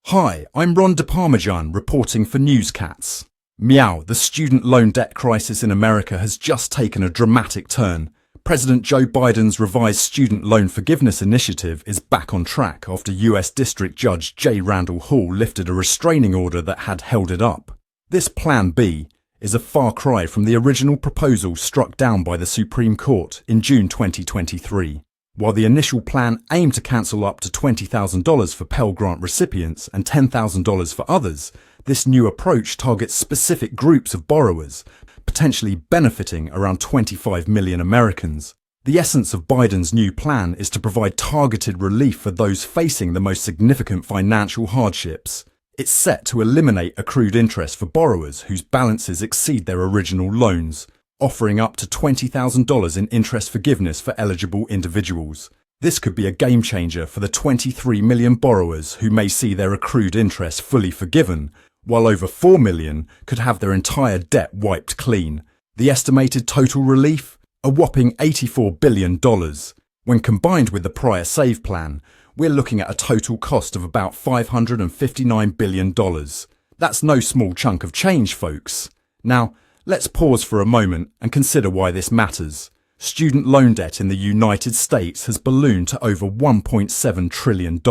Hi, I'm Ron DeParmesan reporting for Newscats. Meow, the student loan debt crisis in America has just taken a dramatic turn. President Joe Biden's revised student loan forgiveness initiative is back on track after US District Judge J. Randall Hall lifted a restraining order that had held it up. This Plan B is a far cry from the original proposal struck down by the Supreme Court in June 2023. While the initial plan aimed to cancel up to $20,000 for Pell Grant recipients and $10,000 for others, this new approach targets specific groups of borrowers, potentially benefiting around 25 million Americans. The essence of Biden's new plan is to provide targeted relief for those facing the most significant financial hardships. It's set to eliminate accrued interest for borrowers whose balances exceed their original loans, offering up to $20,000 in interest forgiveness for eligible individuals. This could be a game changer for the 23 million borrowers who may see their accrued interest fully forgiven, while over 4 million could have their entire debt wiped clean. The estimated total relief? A whopping $84 billion. When combined with the prior SAVE plan, we're looking at a total cost of about $559 billion. That's no small chunk of change, folks. Now, let's pause for a moment and consider why this matters. Student loan debt in the United States has ballooned to over $1.7 trillion,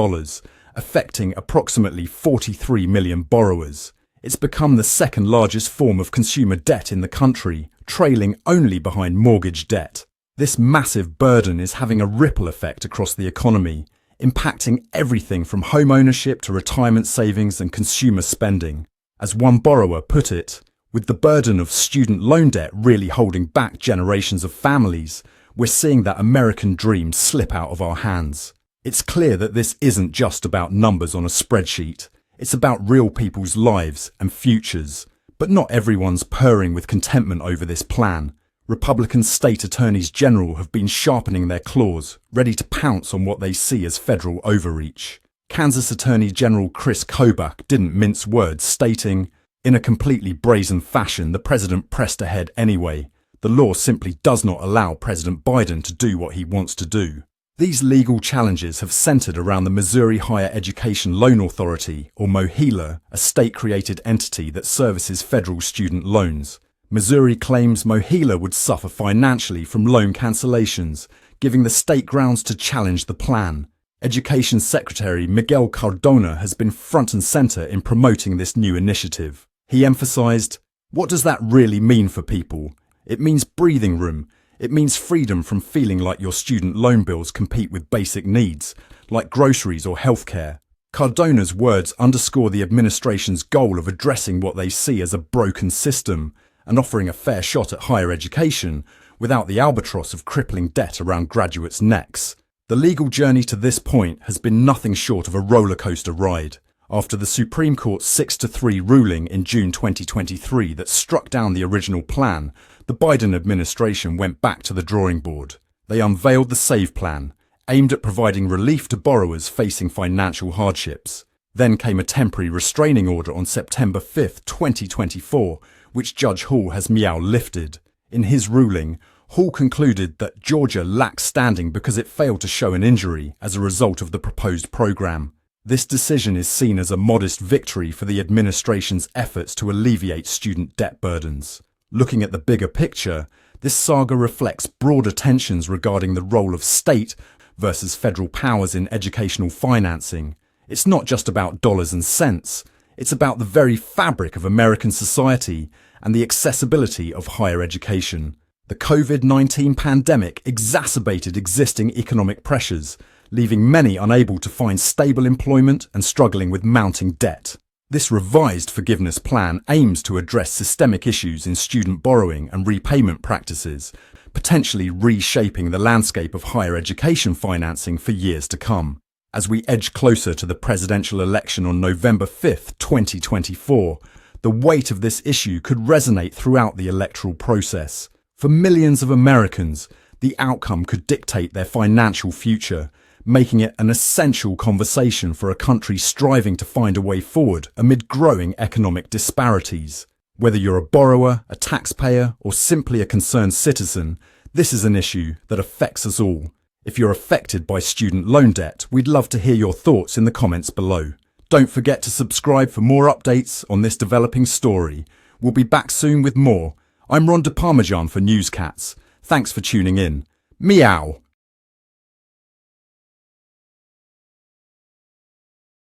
affecting approximately 43 million borrowers. It's become the second largest form of consumer debt in the country, trailing only behind mortgage debt. This massive burden is having a ripple effect across the economy, impacting everything from home ownership to retirement savings and consumer spending. As one borrower put it, with the burden of student loan debt really holding back generations of families, we're seeing that American dream slip out of our hands. It's clear that this isn't just about numbers on a spreadsheet. It's about real people's lives and futures. But not everyone's purring with contentment over this plan. Republican state attorneys general have been sharpening their claws, ready to pounce on what they see as federal overreach. Kansas Attorney General Chris Kobach didn't mince words, stating, "In a completely brazen fashion, the president pressed ahead anyway. The law simply does not allow President Biden to do what he wants to do." These legal challenges have centered around the Missouri Higher Education Loan Authority, or MOHELA, a state-created entity that services federal student loans. Missouri claims MOHELA would suffer financially from loan cancellations, giving the state grounds to challenge the plan. Education Secretary Miguel Cardona has been front and center in promoting this new initiative. He emphasized, "What does that really mean for people? It means breathing room. It means freedom from feeling like your student loan bills compete with basic needs, like groceries or healthcare." Cardona's words underscore the administration's goal of addressing what they see as a broken system and offering a fair shot at higher education without the albatross of crippling debt around graduates' necks. The legal journey to this point has been nothing short of a rollercoaster ride. After the Supreme Court's 6-3 ruling in June 2023 that struck down the original plan, the Biden administration went back to the drawing board. They unveiled the SAVE plan, aimed at providing relief to borrowers facing financial hardships. Then came a temporary restraining order on September 5, 2024, which Judge Hall has lifted. In his ruling, Hall concluded that Georgia lacks standing because it failed to show an injury as a result of the proposed program. This decision is seen as a modest victory for the administration's efforts to alleviate student debt burdens. Looking at the bigger picture, this saga reflects broader tensions regarding the role of state versus federal powers in educational financing. It's not just about dollars and cents. It's about the very fabric of American society and the accessibility of higher education. The COVID-19 pandemic exacerbated existing economic pressures, leaving many unable to find stable employment and struggling with mounting debt. This revised forgiveness plan aims to address systemic issues in student borrowing and repayment practices, potentially reshaping the landscape of higher education financing for years to come. As we edge closer to the presidential election on November 5, 2024, the weight of this issue could resonate throughout the electoral process. For millions of Americans, the outcome could dictate their financial future, making it an essential conversation for a country striving to find a way forward amid growing economic disparities. Whether you're a borrower, a taxpayer, or simply a concerned citizen, this is an issue that affects us all. If you're affected by student loan debt, we'd love to hear your thoughts in the comments below. Don't forget to subscribe for more updates on this developing story. We'll be back soon with more. I'm Ron de Parmesan for Newscats. Thanks for tuning in. Meow.